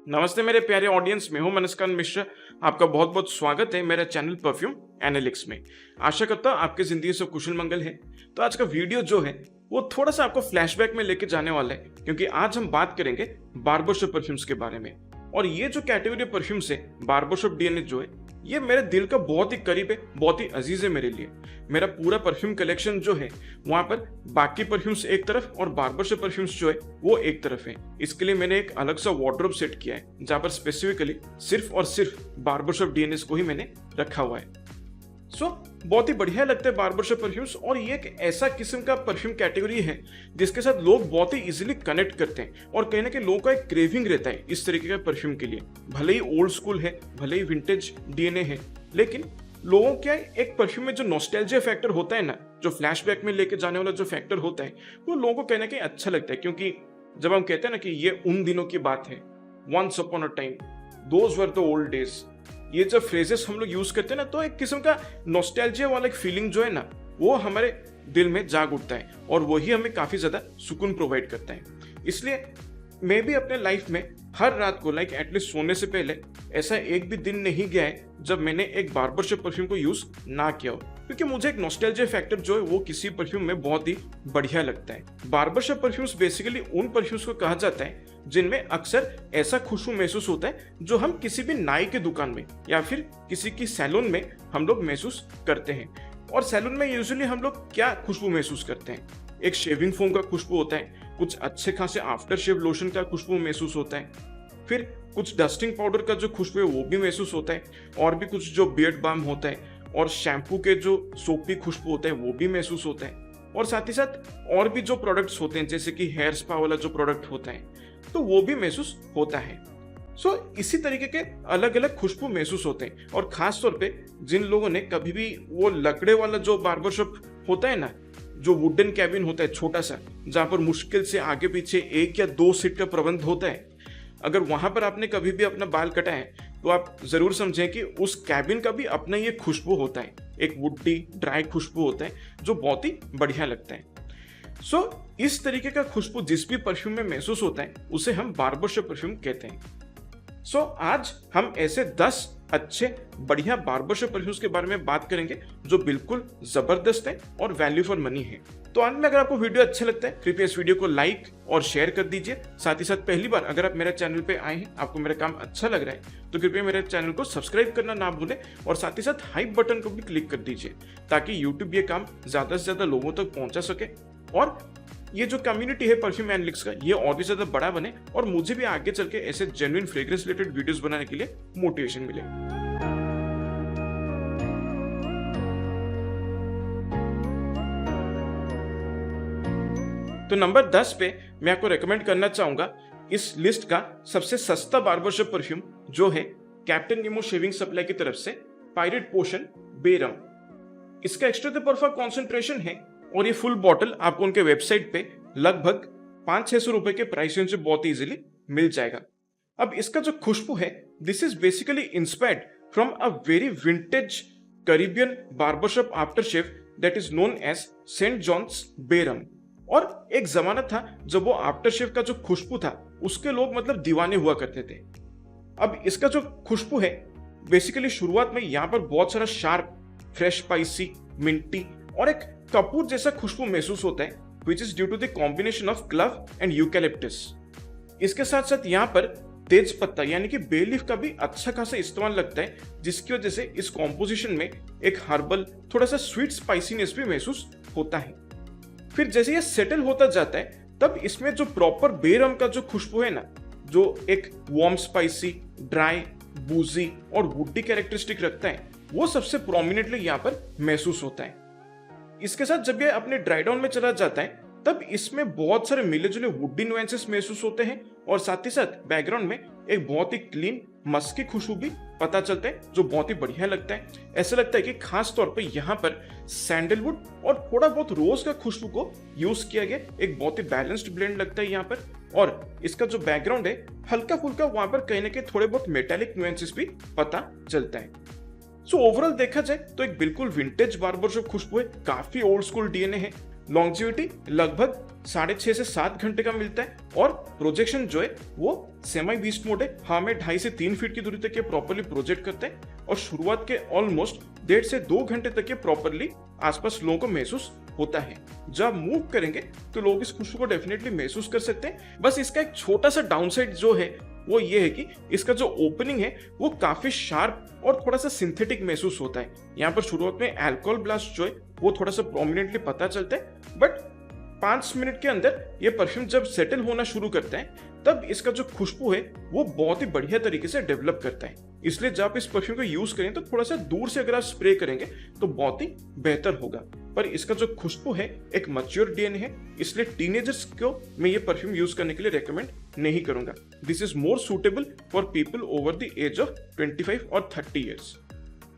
नमस्ते मेरे प्यारे ऑडियंस, मैं हूं मनस्कांत मिश्रा। आपका बहुत बहुत स्वागत है मेरे चैनल परफ्यूम एनालिटिक्स में। आशा करता हूं आपकी जिंदगी से कुशल मंगल है। तो आज का वीडियो जो है वो थोड़ा सा आपको फ्लैशबैक में लेके जाने वाला है, क्योंकि आज हम बात करेंगे बार्बरशॉप परफ्यूम्स के बारे में। और ये जो कैटेगरी परफ्यूम्स है, बार्बरशॉप डीएनए जो है, ये मेरे दिल का बहुत ही करीब है, बहुत ही अजीज है मेरे लिए। मेरा पूरा परफ्यूम कलेक्शन जो है वहां पर बाकी परफ्यूम्स एक तरफ और बार्बरशॉप परफ्यूम्स जो है वो एक तरफ है। इसके लिए मैंने एक अलग सा वार्डरोब सेट किया है, जहां पर स्पेसिफिकली सिर्फ और सिर्फ बार्बरशॉप डीएनए को ही मैंने रखा हुआ है। बहुत ही बढ़िया लगता है बार्बरशॉप परफ्यूम्स। और ये एक ऐसा किस्म का परफ्यूम कैटेगरी है जिसके साथ लोग बहुत ही इजीली कनेक्ट करते हैं, और कहीं ना कहीं लोगों का एक क्रेविंग रहता है इस तरीके का परफ्यूम के लिए। भले ही ओल्ड स्कूल है, भले ही विंटेज डीएनए है, लेकिन लोगों का एक परफ्यूम में जो नॉस्टैल्जिया फैक्टर होता है ना, जो फ्लैशबैक में लेके जाने वाला जो फैक्टर होता है, वो लोगों को कहीं ना कहीं अच्छा लगता है। क्योंकि जब हम कहते हैं ना कि ये उन दिनों की बात है, once upon a time, those were the old days, ये जब फ्रेजेस हम लोग यूज करते हैं ना, तो एक किस्म का नॉस्टैल्जिया वाला एक फीलिंग जो है ना, वो हमारे दिल में जाग उठता है, और वही हमें काफी ज्यादा सुकून प्रोवाइड करता है। इसलिए मैं भी अपने लाइफ में हर रात को एटलीस्ट सोने से पहले ऐसा एक भी दिन नहीं गया है जब मैंने एक बार्बरशॉप परफ्यूम को यूज ना किया हो, क्योंकि मुझे एक नॉस्टैल्जिया फैक्टर जो है वो किसी परफ्यूम में बहुत ही बढ़िया लगता है। बार्बरशॉप परफ्यूम्स बेसिकली उन परफ्यूम्स को कहा जाता है जिनमें अक्सर ऐसा खुशबू महसूस होता है जो हम किसी भी नाई के दुकान में या फिर किसी की सैलून में हम लोग महसूस करते हैं। और सैलून में यूजुअली हम लोग क्या खुशबू महसूस करते हैं? एक शेविंग फोम का खुशबू होता है, कुछ अच्छे खासे आफ्टर शेव लोशन का खुशबू महसूस होता है, फिर कुछ डस्टिंग पाउडर का जो खुशबू है वो भी महसूस होता है, और भी कुछ जो बियर्ड बाम होता है, और शैम्पू के जो सोपी खुशबू होता है वो भी महसूस होता है, और साथ ही साथ और भी जो प्रोडक्ट्स होते हैं जैसे कि हेयर स्पा वाला जो प्रोडक्ट होता है तो वो भी महसूस होता है। इसी तरीके के अलग अलग खुशबू महसूस होते हैं। और खास तौर पे जिन लोगों ने कभी भी वो लकड़े वाला जो बार्बरशॉप होता है ना, जो वुडन कैबिन होता है छोटा सा, जहां पर मुश्किल से आगे पीछे 1 या 2 सीट का प्रबंध होता है, अगर वहां पर आपने कभी भी अपना बाल कटा है तो आप जरूर समझें कि उस कैबिन का भी अपना ये खुशबू होता है, एक वुडी ड्राई खुशबू होता है जो बहुत ही बढ़िया लगता है। इस तरीके का खुशबू जिस भी परफ्यूम में महसूस होता है उसे हम बार्बरशॉप परफ्यूम कहते हैं। आज हम ऐसे 10 अच्छे बढ़िया बार्बरशॉप परफ्यूम्स के बारे में बात करेंगे जो बिल्कुल जबरदस्त है और वैल्यू फॉर मनी है। तो अंत में अगर आपको वीडियो अच्छा लगता है कृपया इस वीडियो को लाइक और शेयर कर दीजिए। साथ ही साथ पहली बार अगर आप मेरे चैनल पे आए हैं, आपको मेरा काम अच्छा लग रहा है, तो कृपया मेरे चैनल को सब्सक्राइब करना ना भूलें, और साथ ही साथ हाइप बटन को भी क्लिक कर दीजिए ताकि यूट्यूब ये काम ज्यादा से ज्यादा लोगों तक पहुंचा सके, और ये जो कम्युनिटी है परफ्यूम एनालिटिक्स का, ये और भी ज्यादा बड़ा बने, और मुझे भी आगे चल के ऐसे जेन्युइन फ्रेग्रेंस रिलेटेड वीडियोस बनाने के लिए मोटिवेशन मिले। तो नंबर 10 पे मैं आपको रेकमेंड करना चाहूंगा इस लिस्ट का सबसे सस्ता बार्बरशॉप परफ्यूम, जो है कैप्टन नीमो शेविंग सप्लाई की तरफ से पायरेट पोशन बेरम। इसका एक्स्ट्रा द परफा कॉन्सेंट्रेशन है, और ये फुल बॉटल आपको उनके वेबसाइट पे लगभग 500-600 रुपए के प्राइस रेंज से बहुत इजीली मिल जाएगा। अब इसका जो खुशबू है, this is basically inspired from a very vintage Caribbean barbershop aftershave that is known as Saint John's bay rum. और एक जमाना था जब वो आफ्टर शेव का जो खुशबू था उसके लोग दीवाने हुआ करते थे। अब इसका जो खुशबू है बेसिकली शुरुआत में यहाँ पर बहुत सारा शार्प, फ्रेश, स्पाइसी, मिंटी और एक कपूर जैसा खुशबू महसूस होता है, which is due to the combination of clove and eucalyptus। इसके साथ साथ यहाँ पर तेज पत्ता यानी कि बे लीफ का भी अच्छा खासा इस्तेमाल लगता है, जिसकी वजह से इस कॉम्पोजिशन में एक हर्बल, थोड़ा सा स्वीट स्पाइसीनेस भी महसूस होता है। फिर जैसे ये सेटल होता जाता है तब इसमें जो प्रॉपर बेरम का जो खुशबू है ना, जो एक वार्म, स्पाइसी, ड्राई, बूजी और वुडी कैरेक्टरिस्टिक रखता है, वो सबसे प्रोमिनेंटली यहाँ पर महसूस होता है। इसके साथ जब ये अपने ड्राई डाउन में चला जाता है तब इसमें बहुत सारे मिले जुले वुडी नुएंसेस महसूस होते हैं, और साथ ही साथ बैकग्राउंड में एक बहुत ही क्लीन मस्क की खुशबू भी पता चलता है जो बहुत ही बढ़िया लगता है। ऐसा लगता है कि खास तौर पे यहाँ पर सैंडलवुड और थोड़ा बहुत रोज का खुशबू को यूज किया गया, एक बहुत ही बैलेंस्ड ब्लेंड लगता है यहाँ पर। और इसका जो बैकग्राउंड है हल्का फुल्का वहां पर कहीं ना कहीं थोड़े बहुत मेटालिक नुएंसेस भी पता चलता है। ओवरऑल देखा जाए तो एक बिल्कुल विंटेज बार्बरशॉप खुशबू है, काफी ओल्ड स्कूल डीएनए है, लॉन्जिविटी लगभग 6.5 से 7 घंटे का मिलता है और प्रोजेक्शन जो है वो सेमी बीस्ट मोड है। हमें 2.5 से 3 फीट की दूरी तक ये प्रॉपरली प्रोजेक्ट करता है और शुरुआत के ऑलमोस्ट 1.5 से 2 घंटे तक ये प्रॉपरली आसपास लोगों को महसूस होता है। जब मूव करेंगे तो लोग इस खुशबू को डेफिनेटली महसूस कर सकते हैं। बस इसका एक छोटा सा डाउनसाइड जो है वो ये है कि इसका जो ओपनिंग है वो काफी शार्प और थोड़ा सा सिंथेटिक महसूस होता है। यहाँ पर शुरुआत में अल्कोहल ब्लास्ट जो है वो थोड़ा सा प्रोमिनेंटली पता चलता है, बट 5 मिनट के अंदर ये परफ्यूम जब सेटल होना शुरू करता है तब इसका जो खुशबू है वो बहुत ही बढ़िया तरीके से डेवलप करता है। इसलिए जब आप इस परफ्यूम को यूज करें तो थोड़ा सा दूर से अगर आप स्प्रे करेंगे तो बहुत ही बेहतर होगा। पर इसका जो खुशबू है एक मैच्योर डीएनए है, इसलिए टीनेजर्स को मैं ये परफ्यूम यूज करने के लिए रेकमेंड नहीं करूंगा। This is more suitable for people over the age of 25 और 30 ईयर्स।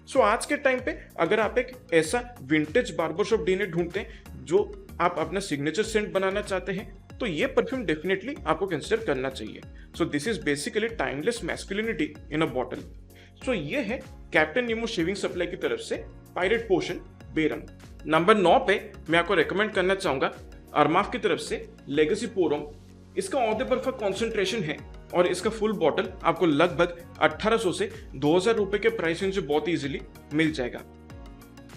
सो आज के टाइम पे अगर आप एक ऐसा विंटेज बार्बरशॉप डीएनए ढूंढते हैं जो आप अपना सिग्नेचर सेंट बनाना चाहते हैं तो ये परफ्यूम डेफिनेटली आपको कंसिडर करना चाहिए। So this is basically timeless masculinity in a bottle. So ये है कैप्टन नीमो शेविंग सप्लाई की तरफ से पायरेट पोशन बेरंग। नंबर 9 पे मैं आपको रेकमेंड करना चाहूंगा अरमाफ की तरफ से लेगेसी पोरोम। इसका ऑफ द बर्फा कॉन्सेंट्रेशन है और इसका फुल बॉटल आपको लगभग 1800 से 2000 रुपए के प्राइस रेंज से बहुत इजीली मिल जाएगा।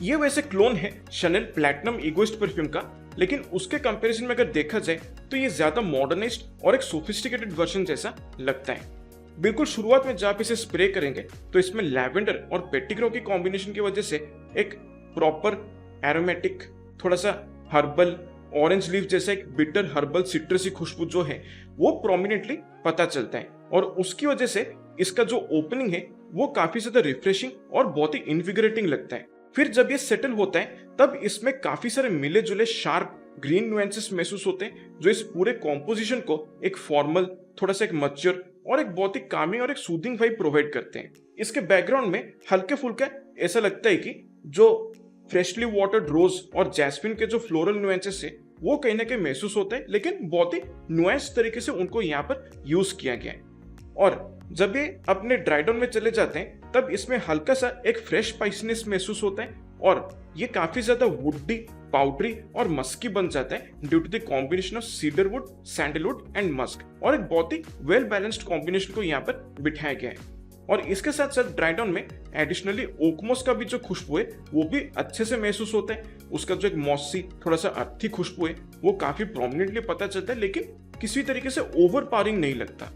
ये वैसे क्लोन है शनेल प्लैटिनम इगोइस्ट परफ्यूम का, लेकिन उसके कंपैरिजन में अगर देखा जाए तो ये ज्यादा मॉडर्नाइज्ड और एक सोफिस्टिकेटेड वर्जन जैसा लगता है। बिल्कुल शुरुआत में जब आप इसे स्प्रे करेंगे तो इसमें लैवेंडर और पेटिग्रो की कॉम्बिनेशन की वजह से एक प्रॉपर एरोमेटिक, थोड़ा सा हर्बल, ऑरेंज लीफ जैसा एक बिटर हर्बल सिट्रसी खुशबू जो है वो प्रोमिनेंटली पता चलता है और उसकी वजह से इसका जो ओपनिंग है वो काफी ज्यादा रिफ्रेशिंग और बहुत ही इनविगरेटिंग लगता है। फिर जब ये सेटल होता है तब इसमें काफी सारे मिले जुले शार्प ग्रीन नुएंसेस महसूस होते हैं जो इस पूरे कॉम्पोजिशन को एक फॉर्मल, थोड़ा सा एक मैच्योर और एक बहुत ही कामिंग और एक सूदिंग वाइब प्रोवाइड करते हैं। इसके बैकग्राउंड में हल्के फुल्के ऐसा लगता है कि जो फ्रेशली वाटर्ड रोज और जैस्मिन के जो फ्लोरल नुएंसेस है वो कहीं ना कहीं महसूस होते हैं, लेकिन बहुत ही नुएंस तरीके से उनको यहाँ पर यूज किया गया है। और जब ये अपने ड्राई डाउन में चले जाते हैं तब इसमें हल्का सा एक फ्रेश स्पाइसीनेस महसूस होता है और ये काफी ज्यादा वुडी, पाउडरी और मस्की बन जाता है due to the combination of cedarwood, sandalwood and musk और एक बहुत ही वेल बैलेंस्ड कॉम्बिनेशन को यहाँ पर बिठाया गया है। और इसके साथ साथ ड्राई डाउन में एडिशनली ओकमोस का भी जो खुशबू है वो भी अच्छे से महसूस होता है। उसका जो एक मॉसी, थोड़ा सा अर्थी खुशबू है वो काफी प्रोमिनेंटली पता चलता है, लेकिन किसी तरीके से ओवर पावरिंग नहीं लगता।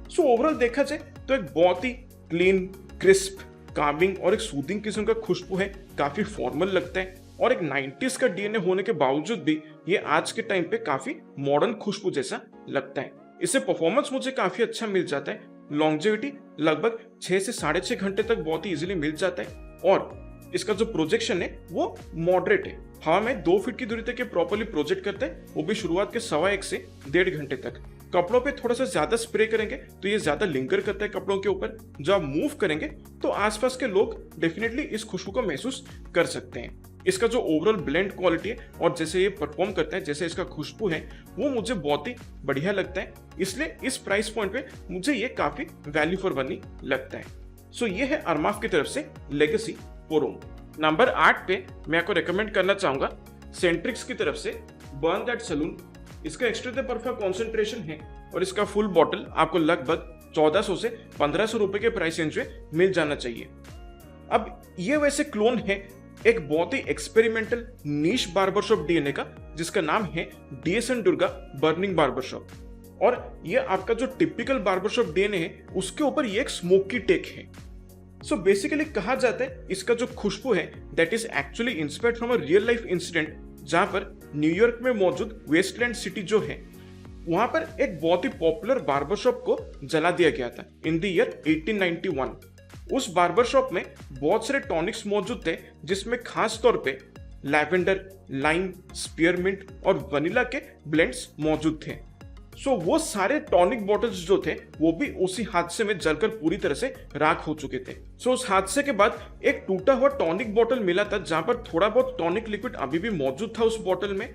सो ओवरऑल देखा जाए तो एक बहुत ही क्लीन, क्रिस्प, कामिंग और एक सूदिंग किस्म का खुशबू है, काफी फॉर्मल लगता है और एक 90s का डीएनए होने के बावजूद भी ये आज के टाइम पे काफी मॉडर्न खुशबू जैसा लगता है। इससे परफॉर्मेंस मुझे काफी अच्छा मिल जाता है, लॉन्जेविटी लगभग 6 से 6.5 घंटे तक बहुत ही इजीली मिल जाता है और इसका जो प्रोजेक्शन है वो मॉडरेट है। हवा में 2 फीट की दूरी तक ये प्रॉपरली प्रोजेक्ट करता है, वो भी शुरुआत के 1.25 से 1.5 घंटे तक। कपड़ों पे थोड़ा सा ज्यादा स्प्रे करेंगे तो ये ज्यादा लिंगर करता है कपड़ों के ऊपर। जब आप मूव करेंगे तो आसपास के लोग डेफिनेटली इस खुशबू को महसूस कर सकते हैं। इसका जो ओवरऑल ब्लेंड क्वालिटी है और जैसे ये परफॉर्म करता है, जैसे इसका खुशबू है वो मुझे बहुत ही बढ़िया लगता है, इसलिए इस प्राइस पॉइंट पे मुझे ये काफी वैल्यू फॉर मनी लगता है। सो ये है अरमाफ की तरफ से लेगेसी पोरोम। नंबर 8 पे मैं आपको रेकमेंड करना चाहूंगा सेंट्रिक्स की तरफ से बर्न दैट सलून। इसका एक्स्ट्रा दे परफा कॉन्सेंट्रेशन है और इसका फुल बॉटल आपको लगभग 1400 से 1500 रुपए के प्राइस रेंज में मिल जाना चाहिए। अब ये वैसे क्लोन है एक बहुत ही एक्सपेरिमेंटल नीश बार्बरशॉप डीएनए का, जिसका नाम है डीएसएन दुर्गा बर्निंग बार्बरशॉप। और ये आपका जो टिपिकल बार्बरशॉप डीएनए है उसके ऊपर ये एक स्मोकी टेक है। सो बेसिकली कहा जाता है इसका जो खुशबू है that is actually inspired from a real life incident, जहां पर न्यूयॉर्क में मौजूद वेस्टलैंड सिटी जो है वहां पर एक बहुत ही पॉपुलर बार्बरशॉप को जला दिया गया था इन द ईयर 1891। उस बार्बरशॉप में बहुत सारे टॉनिक्स मौजूद थे जिसमें खास तौर पे लैवेंडर, लाइम, स्पीयरमिंट और वनीला के ब्लेंड्स मौजूद थे। सो वो सारे टॉनिक बॉटल्स जो थे वो भी उसी हादसे में जलकर पूरी तरह से राख हो चुके थे। सो उस हादसे के बाद एक टूटा हुआ टॉनिक बॉटल मिला था जहां पर थोड़ा बहुत टॉनिक लिक्विड अभी भी मौजूद था उस बॉटल में।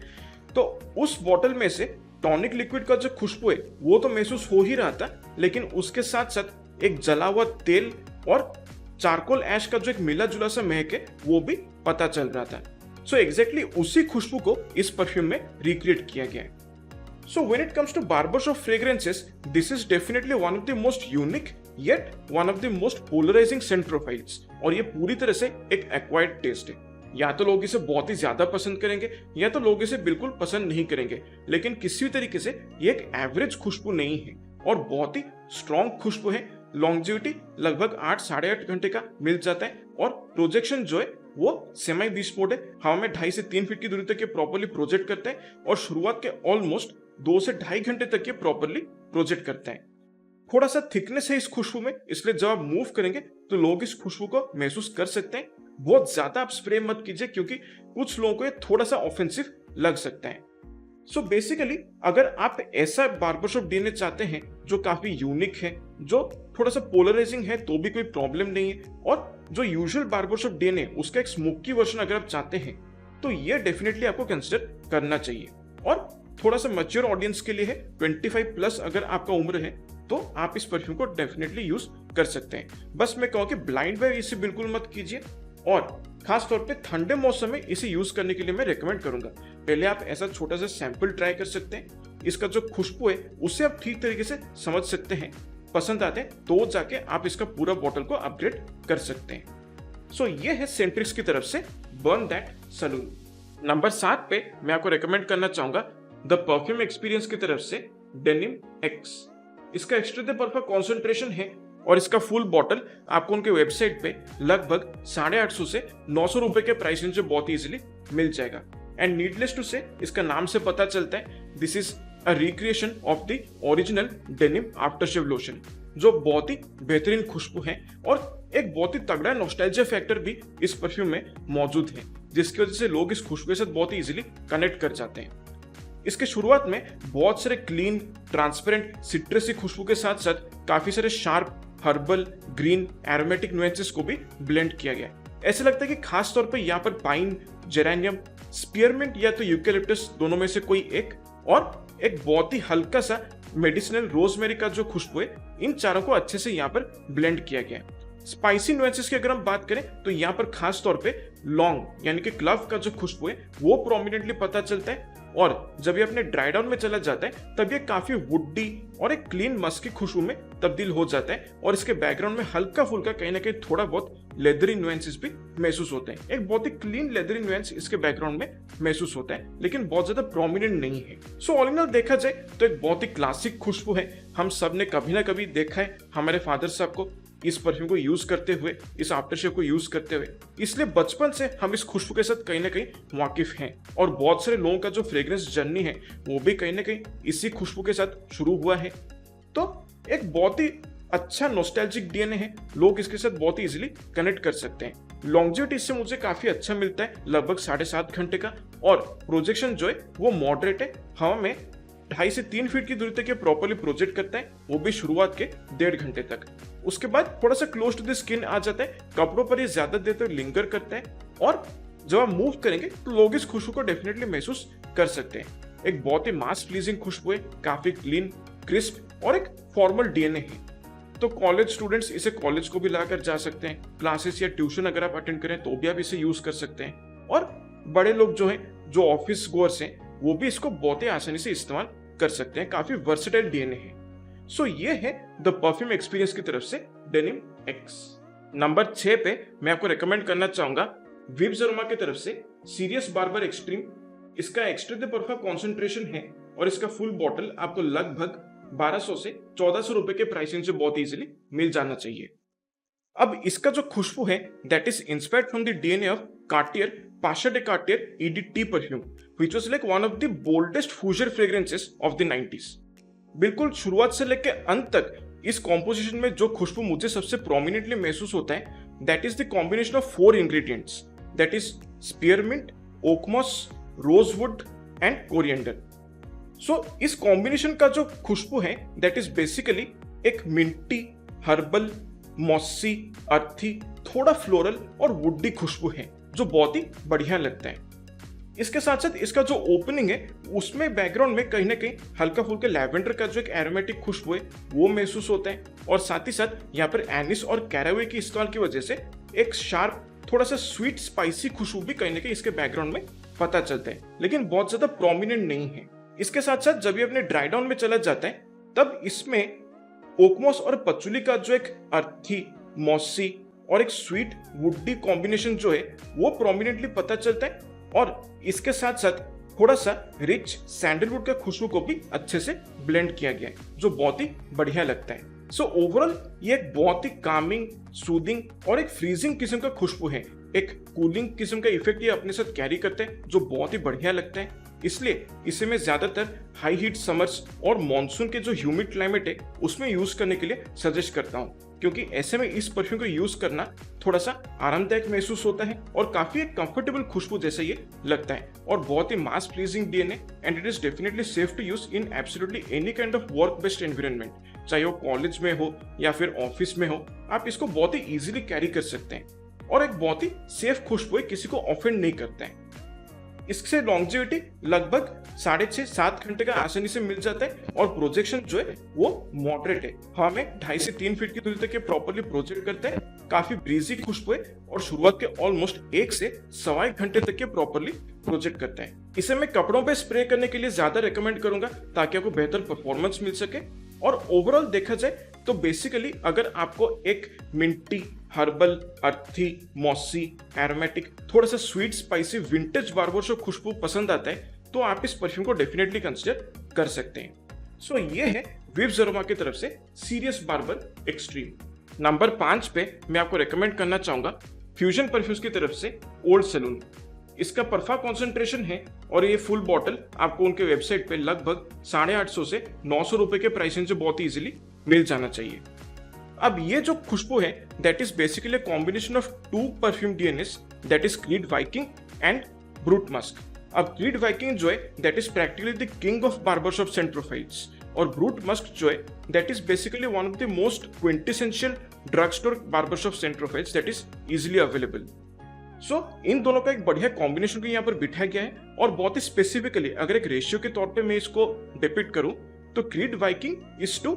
तो उस बॉटल में से टॉनिक लिक्विड का जो खुशबू है वो तो महसूस हो ही रहा था, लेकिन उसके साथ साथ एक जला हुआ तेल और चारकोल ऐश का जो एक मिला जुला सा महक है वो भी पता चल रहा था। सो एग्जैक्टली उसी खुशबू को इस परफ्यूम में रिक्रिएट किया गया है। So when it comes to barbershop fragrances, this is definitely one of the most unique yet one of the most polarizing scent profiles. और ये पूरी तरह से एक acquired taste है। या तो लोग इसे बहुत ही ज्यादा पसंद करेंगे या तो लोग इसे बिल्कुल पसंद नहीं करेंगे, लेकिन किसी भी तरीके से ये एक एवरेज खुशबू नहीं है और बहुत ही स्ट्रॉन्ग खुशबू है। लॉन्जिविटी लगभग 8-8.5 घंटे का मिल जाता है और प्रोजेक्शन जो है वो सेमी बीस्ट मोड है। हवा में 2.5 से 3 फीट की दूरी तक ये प्रॉपर्ली प्रोजेक्ट करता है और शुरुआत के ऑलमोस्ट 2 से 2.5 घंटे तक ये प्रॉपर्ली प्रोजेक्ट करता है। थोड़ा सा थिकनेस है इस खुशबू में, इसलिए जब आप मूव करेंगे तो लोग इस खुशबू को महसूस कर सकते हैं। बहुत ज्यादा आप स्प्रे मत कीजिए क्योंकि कुछ लोगों को ये थोड़ा सा ऑफेंसिव लग सकता है। सो बेसिकली अगर आप ऐसा बार्बरशॉप डीएनए चाहते हैं जो काफी यूनिक है, जो थोड़ा सा पोलराइजिंग है, तो भी कोई प्रॉब्लम नहीं है, और जो यूजुअल बार्बरशॉप डीएनए उसका एक स्मोकी वर्जन अगर आप चाहते हैं तो ये डेफिनेटली आपको कंसिडर करना चाहिए। और थोड़ा सा मैच्योर ऑडियंस के लिए है, 25+ अगर आपका उम्र है तो आप इस परफ्यूम को डेफिनेटली यूज कर सकते हैं। बस मैं कहूँ कि ब्लाइंड बाय इसे बिल्कुल मत कीजिए और खास तौर पे ठंडे मौसम में इसे यूज करने के लिए मैं रेकमेंड करूंगा। पहले आप ऐसा छोटा सा सैंपल ट्राई कर सकते हैं, इसका जो खुशबू है उससे आप ठीक तरीके से समझ सकते हैं, पसंद आते हैं तो जाके आप इसका पूरा बॉटल को अपग्रेड कर सकते हैं। सो ये है सेंट्रिक्स की तरफ से बर्न दैट सलून। नंबर 7 पे मैं आपको रेकमेंड करना चाहूंगा द परफ्यूम एक्सपीरियंस की तरफ से डेनिम एक्स। इसका एक्स्ट्रा दे परफा कॉन्सेंट्रेशन है और इसका फुल बॉटल आपको उनके वेबसाइट पे लगभग 850 से 900 रुपए के प्राइस रेंज में बहुत इजीली मिल जाएगा। एंड नीडलेस टू से इसका नाम से पता चलता है this is a recreation of the original denim aftershave lotion, जो बहुत ही बेहतरीन खुशबू है और एक बहुत ही तगड़ा नॉस्टैल्जिया फैक्टर भी इस परफ्यूम में मौजूद है, जिसकी वजह से लोग इस खुशबू के साथ बहुत ही इजीली कनेक्ट कर जाते हैं। इसके शुरुआत में बहुत सारे क्लीन ट्रांसपेरेंट सिट्रसी खुशबू के साथ साथ काफी सारे sharp herbal green aromatic nuances को भी ब्लेंड किया गया। ऐसा लगता है कि खास तौर पे यहाँ पर पाइन, जेरेनियम, स्पीयरमिंट या तो यूकेलिप्टस दोनों में से कोई एक, और एक बहुत ही हल्का सा मेडिसिनल रोजमेरी का जो खुशबू है, इन चारों को अच्छे से यहाँ पर ब्लेंड किया गया। स्पाइसी नुएंसेस की अगर हम बात करें तो यहाँ पर खास तौर पे लौंग यानी कि क्लव का जो खुशबू है वो प्रोमिनेंटली पता चलता है, और जब ये अपने ड्राई डाउन में चला जाता है तब ये काफी वुडी और एक क्लीन मस्क की खुशबू में तब्दील हो जाता है, और इसके बैकग्राउंड में हल्का फुल्का कहीं ना कहीं थोड़ा बहुत लेदरी नुएंसेस भी महसूस होते हैं। एक बहुत ही क्लीन लेदरी नुएंस इसके बैकग्राउंड में महसूस होता है, लेकिन बहुत ज्यादा प्रोमिनेंट नहीं है। सो ऑल इन ऑल देखा जाए तो एक बहुत ही क्लासिक खुशबू है। हम सब ने कभी ना कभी देखा है हमारे फादर साहब को इस परफ्यूम को यूज करते हुए, इस आफ्टरशेव को यूज करते हुए, इसलिए बचपन से हम इस खुशबू के साथ कहीं ना कहीं वाकिफ हैं। और बहुत सारे लोगों का जो फ्रेग्रेंस जर्नी है वो भी कहीं ना कहीं इसी खुशबू के साथ शुरू हुआ है। तो एक बहुत ही अच्छा नॉस्टैल्जिक डीएनए है, लोग इसके साथ बहुत ही इजीली कनेक्ट कर सकते हैं। लॉन्जिविटी इससे मुझे काफी अच्छा मिलता है, लगभग 7.5 घंटे का, और प्रोजेक्शन जो है वो मॉडरेट है। हवा में 2.5 से 3 फीट की दूरी तक ये प्रॉपर्ली प्रोजेक्ट करता है, वो भी शुरुआत के 1.5 घंटे तक। उसके बाद थोड़ा सा क्लोज टू द स्किन आ जाता है, कपड़ों पर ये ज्यादा देर तक लिंगर करता है, और जब आप मूव करेंगे तो लोग इस खुशबू को डेफिनेटली महसूस कर सकते हैं। एक बहुत ही मास प्लीजिंग खुशबू है, काफी क्लीन, क्रिस्प और एक फॉर्मल डीएनए है। तो कॉलेज स्टूडेंट्स इसे कॉलेज को भी लाकर जा सकते हैं, क्लासेस या ट्यूशन अगर आप अटेंड करें तो भी आप इसे यूज कर सकते हैं, और बड़े लोग जो हैं, जो ऑफिस गोअर्स हैं, वो भी इसको बहुत ही आसानी से इस्तेमाल कर सकते हैं। काफी वर्सेटाइल डीएनए है। सो ये है द परफ्यूम एक्सपीरियंस की तरफ से डेनिम एक्स। नंबर 6 पे मैं आपको रेकमेंड करना चाहूंगा विब्स अरोमा की तरफ से सीरियस बार्बर एक्सट्रीम। इसका एक्स्ट्रा दे परफा कॉन्सेंट्रेशन है और इसका फुल बॉटल आपको लगभग 1200 से 1400 रुपए के प्राइसिंग से बहुत इजीली मिल जाना चाहिए। अब इसका जो खुशबू है that is inspired from the DNA of Cartier Pasha de Cartier EDT perfume which was like one of the boldest fougere fragrances of the 90s। बिल्कुल शुरुआत से लेकर अंत तक इस कॉम्पोजिशन में जो खुशबू मुझे सबसे प्रोमिनेंटली महसूस होता है that is the combination of 4 ingredients, that is spearmint, oak moss, rosewood and coriander. So इस कॉम्बिनेशन का जो खुशबू है दैट इज बेसिकली एक मिंटी, हर्बल, मॉसी, अर्थी, थोड़ा फ्लोरल और वुडी खुशबू है जो बहुत ही बढ़िया लगता है। इसके साथ साथ इसका जो ओपनिंग है उसमें बैकग्राउंड में कहीं ना कहीं हल्का फुल्का लैवेंडर का जो एक एरोमेटिक खुशबू है वो महसूस होता है, और साथ ही साथ यहाँ पर एनिस और कैरावे की इस्तेमाल की वजह से एक शार्प, थोड़ा सा स्वीट स्पाइसी खुशबू भी कहीं ना कहीं इसके बैकग्राउंड में पता चलता है, लेकिन बहुत ज्यादा प्रोमिनेंट नहीं है। इसके साथ साथ जब ये अपने ड्राई डाउन में चला जाता है तब इसमें ओकमोस और पचुली का जो एक अर्थी, मॉसी और एक स्वीट वुडी कॉम्बिनेशन जो है वो प्रोमिनेंटली पता चलता है, और इसके साथ साथ थोड़ा सा रिच सैंडलवुड का खुशबू को भी अच्छे से ब्लेंड किया गया है जो बहुत ही बढ़िया लगता है। सो ओवरऑल ये एक बहुत ही कामिंग, सूदिंग और एक फ्रीजिंग किस्म का खुशबू है। एक कूलिंग किस्म का इफेक्ट ये अपने साथ कैरी करते हैं जो बहुत ही बढ़िया लगता है। इसलिए इसे मैं ज्यादातर हाई हीट समर्स और मॉनसून के जो ह्यूमिड क्लाइमेट है उसमें यूज करने के लिए सजेस्ट करता हूँ, क्योंकि ऐसे में इस परफ्यूम को यूज करना थोड़ा सा आरामदायक महसूस होता है और काफी एक कंफर्टेबल खुशबू जैसे ये लगता है और बहुत ही mass pleasing DNA, and it is definitely safe to use in absolutely any kind of work based environment, चाहे वो कॉलेज में हो या फिर ऑफिस में हो। आप इसको बहुत ही इजीली कैरी कर सकते हैं और एक बहुत ही सेफ खुशबू है, किसी को ऑफेंड नहीं करता है। इससे लॉन्जेविटी लगभग 6.5-7 घंटे का आसानी से मिल जाता है और प्रोजेक्शन जो है वो मॉडरेट है। हमें 2.5 से 3 फीट की दूरी तक ये प्रॉपर्ली प्रोजेक्ट करता है। काफी ब्रीजी खुशबू है और शुरुआत के ऑलमोस्ट 1 से 1.25 घंटे तक ये प्रॉपर्ली प्रोजेक्ट करता है। इसे मैं कपड़ों पे स्प्रे करने के लिए ज्यादा रेकमेंड करूंगा ताकि आपको बेहतर परफॉर्मेंस मिल सके। और ओवरऑल देखा जाए तो बेसिकली अगर आपको एक मिंटी, हर्बल, अर्थी, मॉसी, एरोमेटिक, थोड़ा सा स्वीट स्पाइसी विंटेज बार्बरशॉप खुशबू पसंद आता है तो आप इस परफ्यूम को डेफिनेटली कंसिडर कर सकते हैं। सो ये है विव्स अरोमा की तरफ से सीरियस बार्बर एक्सट्रीम। नंबर 5 पे मैं आपको रेकमेंड करना चाहूंगा फ्यूजन परफ्यूम्स की तरफ से ओल्ड सैलून। इसका परफा कॉन्सेंट्रेशन है और ये फुल बॉटल आपको उनके वेबसाइट पे लगभग 850 से 900 रुपए के प्राइसिंग से बहुत ही इजीली मिल जाना चाहिए। अब ये जो खुशबू है that is basically combination of 2 perfume DNAs, that is Creed Viking and Brut Musk. अब क्रीड वाइकिंग जो है that is practically the king of barbershop scent profiles, और ब्रूट मस्क जो है that is basically one of the most quintessential drug store barbershop scent profiles that is easily available. So इन दोनों का एक बढ़िया कॉम्बिनेशन को यहाँ पर बिठाया गया है और बहुत ही स्पेसिफिकली अगर एक रेशियो के तौर पे मैं इसको डिपिक्ट करूं तो Creed Viking is to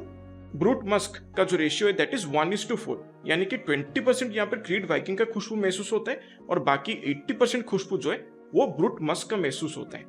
Brut musk का जो रेशियो है दैट इज 1:4, यानी कि 20% यहाँ पर क्रीड वाइकिंग का खुशबू महसूस होता है और बाकी 80% खुशबू जो है वो ब्रूट मस्क का महसूस होता है।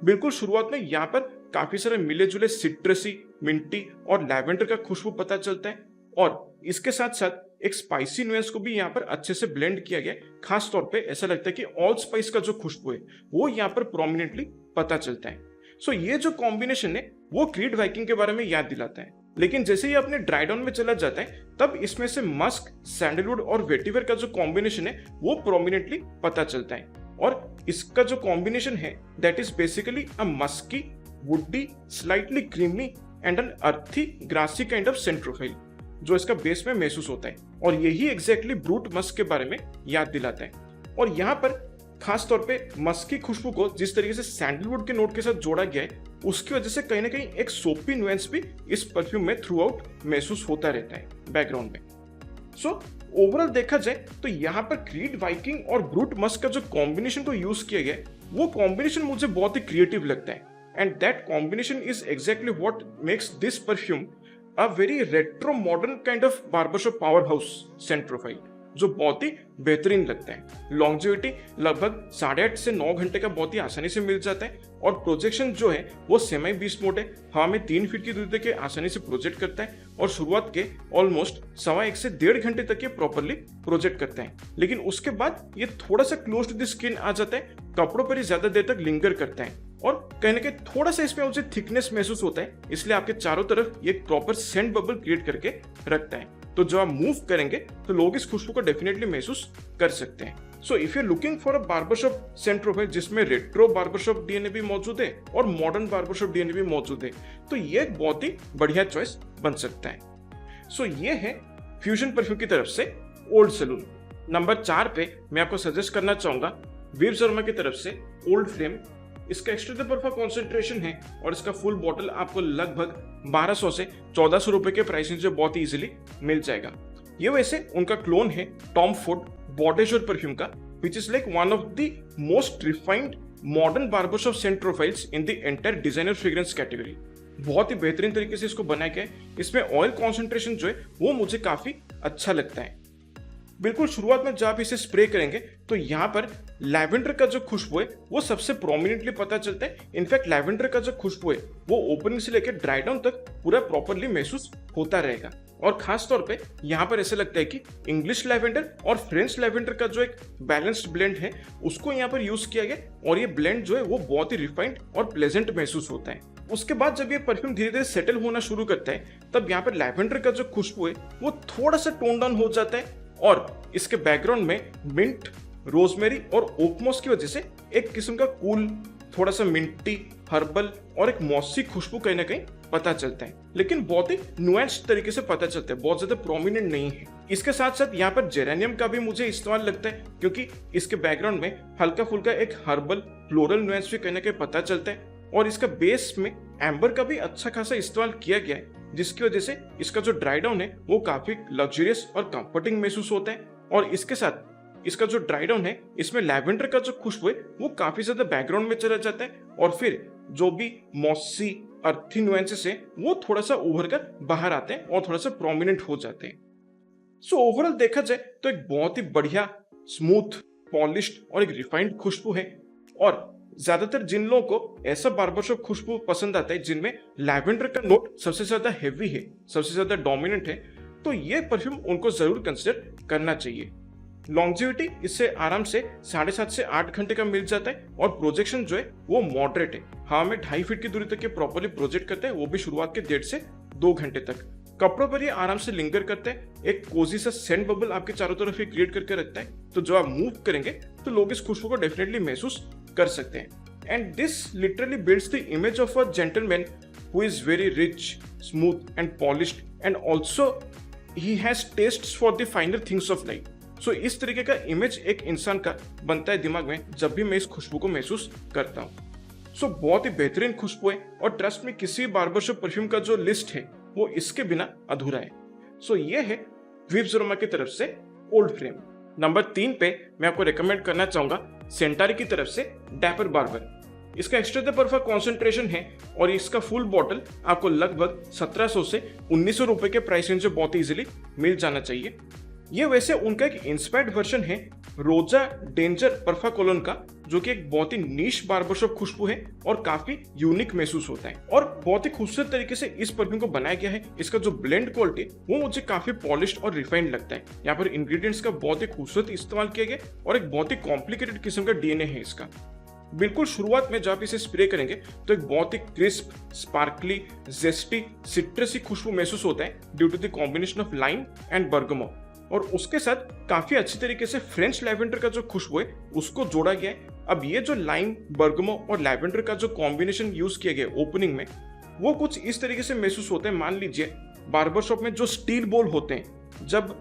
बिल्कुल शुरुआत में यहाँ पर काफी सारे मिले जुले सिट्रसी, मिंटी और लैवेंडर का खुशबू पता चलता है और इसके साथ साथ एक स्पाइसी नुएंस को भी यहाँ पर अच्छे से ब्लेंड किया गया। खास तौर पे ऐसा लगता है कि ऑल स्पाइस का जो खुशबू है वो यहाँ पर प्रोमिनेंटली पता चलता है। सो ये जो कॉम्बिनेशन है वो क्रीड वाइकिंग के बारे में याद दिलाता है, लेकिन जैसे ही अपने ड्राई डाउन में चला जाता है तब इसमें से मस्क, सैंडलवुड और वेटिवर का जो कॉम्बिनेशन है वो प्रोमिनेंटली पता चलता है। और इसका जो कॉम्बिनेशन है that is basically a musky, woody, slightly creamy and an earthy grassy kind of scent profile जो इसका बेस में महसूस होता है, और यही एग्जैक्टली ब्रूट मस्क के बारे में याद दिलाता है। और यहाँ पर खास तौर पे मस्क की खुशबू को जिस तरीके से सैंडलवुड के नोट के साथ जोड़ा गया है उसकी वजह से कहीं ना कहीं एक सोपी नुएंस भी इस परफ्यूम में थ्रू आउट महसूस होता रहता है बैकग्राउंड में। सो ओवरऑल देखा जाए तो यहाँ पर क्रीड वाइकिंग और ब्रूट मस्क का जो कॉम्बिनेशन को यूज किया गया है वो कॉम्बिनेशन मुझे बहुत ही क्रिएटिव लगता है, and that combination is exactly what makes this perfume a very retro modern kind of barbershop powerhouse scent profile जो बहुत ही बेहतरीन लगता है। लॉन्जेविटी लगभग 8.5 से 9 घंटे का बहुत ही आसानी से मिल जाता है और प्रोजेक्शन जो है वो सेमी बीस्ट मोड है। हवा में 3 फीट की दूरी तक आसानी से प्रोजेक्ट करता है और शुरुआत के ऑलमोस्ट 1.25 से 1.5 घंटे तक ये प्रॉपरली प्रोजेक्ट करता है, लेकिन उसके बाद ये थोड़ा सा क्लोज टू द स्किन आ जाता है, कपड़ों पर ही ज्यादा देर तक लिंगर करता है और कहीं ना कहीं थोड़ा सा इसमें मुझे थिकनेस महसूस होता है, इसलिए आपके चारों तरफ ये प्रॉपर सेंट बबल क्रिएट करके रखता है। तो जब आप मूव करेंगे तो लोग इस खुशबू को डेफिनेटली महसूस कर सकते हैं। So if you looking for a barbershop scent profile जिसमें रेट्रो बार्बरशॉप डीएनए भी मौजूद है और मॉडर्न बार्बरशॉप डीएनए भी मौजूद है तो ये एक बहुत ही बढ़िया चॉइस बन सकता है। सो ये है फ्यूजन परफ्यूम की तरफ से ओल्ड सैलून। नंबर 4 पे मैं आपको सजेस्ट करना चाहूंगा विव्स अरोमा की तरफ से ओल्ड फ्लेम। इसका एक्सट्रा परफा कॉन्सेंट्रेशन है और इसका फुल बॉटल आपको लगभग 1200 से 1400 रुपए के प्राइसिंग से बहुत ही इजीली मिल जाएगा। ये वैसे उनका क्लोन है टॉम फोर्ड बॉडेश्योर परफ्यूम का, which is like one of the most refined modern barbershop scent profiles in the entire designer fragrance category. बहुत ही बेहतरीन तरीके से इसको बनाया गया है। इसमें ऑयल कॉन्सेंट्रेशन जो है वो मुझे काफी अच्छा लगता है। बिल्कुल शुरुआत में जब आप इसे स्प्रे करेंगे तो यहाँ पर लैवेंडर का जो खुशबू है वो सबसे प्रोमिनेंटली पता चलता है। इनफैक्ट लैवेंडर का जो खुशबू है वो ओपनिंग से लेकर ड्राई डाउन तक पूरा प्रॉपरली महसूस होता रहेगा। और खास तौर पे यहाँ पर ऐसा लगता है कि इंग्लिश लैवेंडर और फ्रेंच लैवेंडर का जो एक बैलेंस्ड ब्लेंड है उसको यहाँ पर यूज किया गया और ये ब्लेंड जो है वो बहुत ही रिफाइंड और प्लेजेंट महसूस होता है। उसके बाद जब ये परफ्यूम धीरे धीरे सेटल होना शुरू करता है तब यहाँ पर लैवेंडर का जो खुशबू है वो थोड़ा सा टोन डाउन हो जाता है और इसके बैकग्राउंड में मिंट, रोजमेरी और ओकमोस की वजह से एक किस्म का कूल, थोड़ा सा मिंटी, हर्बल और एक मॉसी खुशबू कहीं ना कहीं पता चलता है, लेकिन बहुत ही नुएंस्ड तरीके से पता चलता है, बहुत ज्यादा प्रोमिनेंट नहीं है। इसके साथ साथ यहाँ पर जेरेनियम का भी मुझे इस्तेमाल लगता है क्योंकि इसके बैकग्राउंड में हल्का फुल्का एक हर्बल फ्लोरल नुएंस भी कहीं ना कहीं पता चलता है और इसका बेस में एम्बर का भी अच्छा खासा इस्तेमाल किया गया है, जिसकी वजह से इसका जो ड्राई डाउन है वो काफी लग्जरियस और कंफर्टिंग महसूस होता है। और इसके साथ इसका जो ड्राई डाउन है इसमें लैवेंडर का जो खुशबू है वो काफी ज्यादा बैकग्राउंड में चला जाता है और फिर जो भी मॉसी अर्थी नुएंसेस है वो थोड़ा सा उभर कर बाहर आते हैं और थोड़ा सा प्रोमिनेंट हो जाते हैं। सो ओवरऑल देखा जाए तो एक बहुत ही बढ़िया, स्मूथ, पॉलिश्ड और एक रिफाइंड खुशबू है। और ज्यादातर जिन लोगों को ऐसा बार्बरशॉप खुशबू पसंद आता है जिनमें लैवेंडर का नोट सबसे ज्यादा हेवी है, सबसे ज्यादा डोमिनेंट है, तो ये परफ्यूम उनको जरूर कंसिडर करना चाहिए। लॉन्जिविटी इससे आराम से 7.5 से 8 घंटे का मिल जाता है और प्रोजेक्शन जो है वो मॉडरेट है। हाँ, में 2.5 फीट की दूरी तक ये प्रॉपरली प्रोजेक्ट करते हैं, वो भी शुरुआत के 1.5 से 2 घंटे तक। कपड़ों पर ये आराम से लिंगर करते हैं, एक कोजी सा सेंट बबल आपके चारों तरफ ये क्रिएट करके रखता है, तो जब आप मूव करेंगे तो लोग इस खुशबू को डेफिनेटली महसूस कर सकते हैं। And this literally builds the image of a gentleman who is very rich, smooth and polished and also he has tastes for the finer things of life. So इस तरीके का इमेज एक इंसान का बनता है दिमाग में जब भी मैं इस खुशबू को महसूस करता हूँ। सो बहुत ही बेहतरीन खुशबू है और ट्रस्ट में किसी बार्बरशॉप परफ्यूम का जो लिस्ट है वो इसके बिना अधूरा है। सो ये है विब्स अरोमा की तरफ से ओल्ड फ्रेम। नंबर 3 पे मैं आपको रेकमेंड करना चाहूंगा सेंटारी की तरफ से डैपर बार्बर। इसका एक्स्ट्रा द परफा कॉन्सेंट्रेशन है और इसका फुल बॉटल आपको लगभग 1700 से 1900 रुपए के प्राइस रेंज में बहुत ही इजीली मिल जाना चाहिए। ये वैसे उनका एक इंस्पायर्ड वर्जन है रोजा डेंजर परफा कोलोन का, जो कि एक बहुत ही नीश बार्बरशॉप खुशबू है और काफी यूनिक महसूस होता है और बहुत ही खूबसूरत तरीके से इस परफ्यूम को बनाया गया है। इसका जो ब्लेंड क्वालिटी वो मुझे काफी पॉलिश्ड और रिफाइंड लगता है। यहाँ पर इंग्रेडिएंट्स का बहुत ही खूबसूरत इस्तेमाल किया गया और एक बहुत ही कॉम्प्लिकेटेड किस्म का डीएनए है इसका। बिल्कुल शुरुआत में जब आप इसे स्प्रे करेंगे तो एक बहुत ही क्रिस्प, स्पार्कली, जेस्टी, सिट्रसी खुशबू महसूस होता है due to the combination of lime and bergamot. और उसके साथ काफी अच्छी तरीके से फ्रेंच लैवेंडर का जो खुशबू है उसको जोड़ा गया है। अब ये जो लाइम, बर्गमो और लैवेंडर का जो कॉम्बिनेशन यूज किया गया ओपनिंग में वो कुछ इस तरीके से महसूस होते हैं। मान लीजिए बार्बर शॉप में जो स्टील बोल होते हैं, जब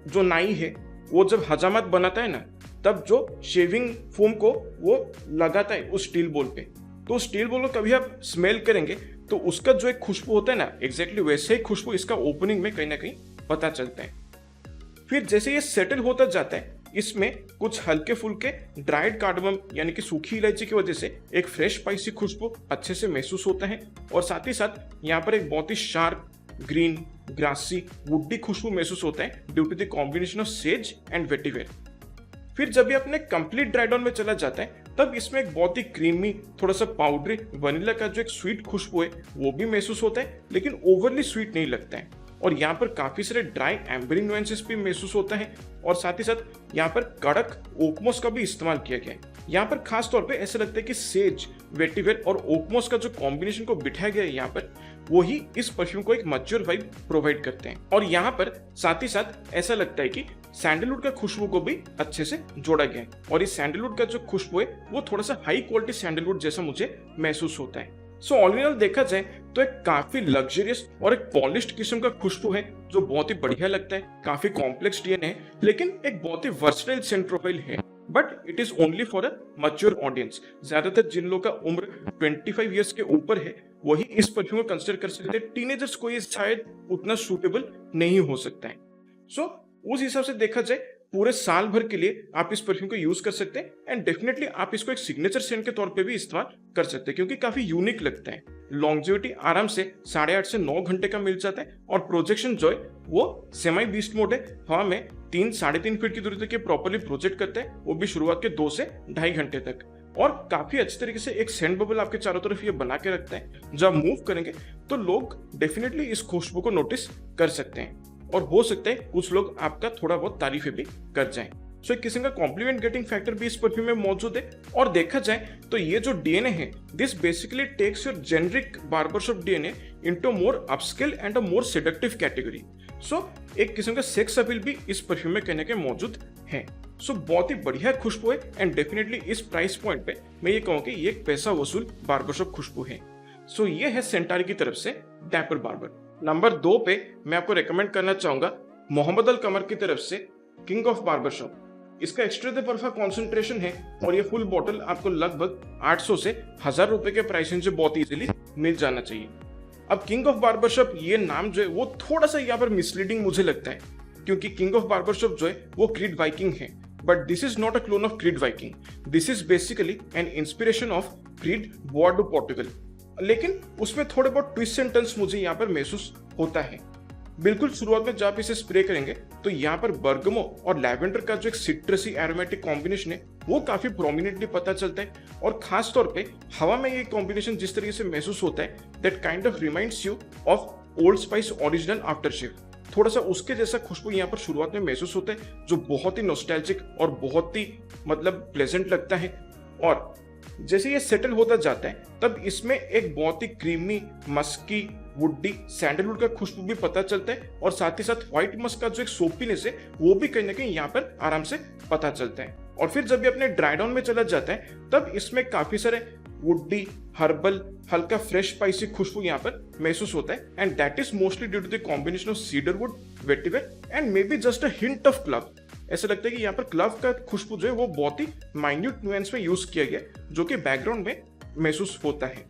जो नाई है वो जब हजामत बनाता है ना, तब जो शेविंग फोम को वो लगाता है उस स्टील बोल पे, तो स्टील बोल को कभी आप स्मेल करेंगे तो उसका जो एक खुशबू होता है ना, एग्जैक्टली वैसे ही खुशबू इसका ओपनिंग में कहीं ना कहीं पता चलता है। फिर जैसे ये सेटल होता जाता है इसमें कुछ हल्के फुल्के ड्राइड कार्डमम यानी कि सूखी इलायची की वजह से एक फ्रेश स्पाइसी खुशबू अच्छे से महसूस होता है और साथ ही साथ यहाँ पर एक बहुत ही शार्प ग्रीन, ग्रासी, वुडी खुशबू महसूस होता है due to the combination of sage and vetiver. फिर जब ये अपने कंप्लीट ड्राई डाउन में चला जाता है तब इसमें एक बहुत ही क्रीमी, थोड़ा सा पाउडरी वनीला का जो एक स्वीट खुशबू है वो भी महसूस होता है, लेकिन ओवरली स्वीट नहीं लगता है। और यहाँ पर काफी सारे ड्राई एम्बरिंग नुएंसेस भी महसूस होता है और साथ ही साथ यहाँ पर कड़क ओकमोस का भी इस्तेमाल किया गया है। यहाँ पर खास तौर पे ऐसा लगता है कि सेज, वेटिवेर और ओकमोस का जो कॉम्बिनेशन को बिठाया गया है यहाँ पर, वो ही इस परफ्यूम को एक मैच्योर वाइब प्रोवाइड करते हैं। और यहाँ पर साथ ही साथ ऐसा लगता है कि सैंडलवुड का खुशबू को भी अच्छे से जोड़ा गया है और इस सैंडलवुड का जो खुशबू है वो थोड़ा सा हाई क्वालिटी सैंडलवुड जैसा मुझे महसूस होता है। सो ऑल इन ऑल देखा जाए तो एक काफी लग्जरियस और एक पॉलिश्ड किस्म का खुशबू है जो बहुत ही बढ़िया लगता है। काफी कॉम्प्लेक्स डीएनए है लेकिन एक बहुत ही वर्सटाइल सेंट प्रोफाइल है, but it is only for a mature audience. ज्यादातर जिन लोगों का उम्र 25 इयर्स के ऊपर है वही इस परफ्यूम को कंसिडर कर सकते हैं। टीनेजर्स को ये शायद उतना सूटेबल नहीं हो सकता है। सो उस हिसाब से देखा जाए पूरे साल भर के लिए आप इस परफ्यूम को यूज कर सकते हैं एंड डेफिनेटली आप इसको एक सिग्नेचर सेंट के तौर पे भी इस्तेमाल कर सकते हैं क्योंकि काफी यूनिक लगता है। लॉन्जेविटी आराम से 8.5 से 9 घंटे का मिल जाता है और प्रोजेक्शन जो है वो सेमी बीस्ट मोड है, हवा में 3-3.5 फीट की दूरी तक ये प्रॉपरली प्रोजेक्ट करता है, वो भी शुरुआत के 2 से 2.5 घंटे तक। और काफी अच्छे तरीके से एक सेंट बबल आपके चारों तरफ ये बना के रखता है। जब मूव करेंगे तो लोग डेफिनेटली इस खुशबू को नोटिस कर सकते हैं और हो सकता है कुछ लोग आपका थोड़ा बहुत तारीफें भी कर जाएं। सो एक किस्म का कॉम्प्लीमेंट गेटिंग फैक्टर भी इस परफ्यूम में मौजूद है। और देखा जाए तो ये जो डीएनए है, this basically takes your generic barbershop DNA into more upscale and a more seductive category. So एक किस्म का सेक्स अपील भी इस परफ्यूम में कहने के मौजूद है। सो बहुत ही बढ़िया खुशबू है एंड डेफिनेटली इस प्राइस पॉइंट पे मैं ये कहूँ कि ये एक पैसा वसूल बार्बरशॉप खुशबू है। सो ये है सेंटारी की तरफ से डैपर बार्बर। नंबर 2 पे मैं आपको रेकमेंड करना चाहूंगा मोहम्मद अल कमर की तरफ से किंग ऑफ बार्बरशॉप। इसका एक्स्ट्रा दे परफा कॉन्सेंट्रेशन है और ये फुल बॉटल आपको लगभग 800 से 1000 रुपए के प्राइसिंग से बहुत इजीली मिल जाना चाहिए। अब किंग ऑफ बार्बरशॉप ये नाम जो है वो थोड़ा सा यहाँ पर मिसलीडिंग मुझे लगता है क्योंकि किंग ऑफ बार्बरशॉप जो है वो क्रीड वाइकिंग है, but this is not a clone of creed Viking, this is basically an inspiration of creed boa do Portugal. लेकिन उसमें थोड़े बहुत ट्विस्ट एंड टर्न्स मुझे यहाँ पर महसूस होता है। बिल्कुल शुरुआत में जब आप इसे स्प्रे करेंगे तो यहाँ पर बर्गमो और लैवेंडर का जो एक सिट्रसी एरोमेटिक कॉम्बिनेशन है वो काफी प्रोमिनेंटली पता चलता है और खास तौर पे हवा में ये कॉम्बिनेशन जिस तरीके से महसूस होता है that kind of reminds you of Old Spice original aftershave. थोड़ा सा उसके जैसा खुशबू यहाँ पर शुरुआत में महसूस होता है जो बहुत ही नॉस्टैल्जिक और बहुत ही मतलब प्लेजेंट लगता है। और जैसे ये सेटल होता जाता है तब इसमें एक बहुत ही क्रीमी मस्की वुडी सैंडलवुड का खुशबू भी पता चलता है और साथ ही साथ व्हाइट मस्क का जो एक सोपीनेस है वो भी कहीं ना कहीं यहाँ पर आराम से पता चलता है। और फिर जब ये अपने ड्राई डाउन में चला जाता है तब इसमें काफी सारे वुडी हर्बल हल्का फ्रेश स्पाइसी खुशबू यहाँ पर महसूस होता है and that is mostly due to the combination of cedarwood vetiver and maybe just a hint of clove. ऐसा लगता है कि यहाँ पर क्लव का खुशबू जो है वो बहुत ही माइन्यूट नुएंस में यूज किया गया जो कि बैकग्राउंड में महसूस होता है।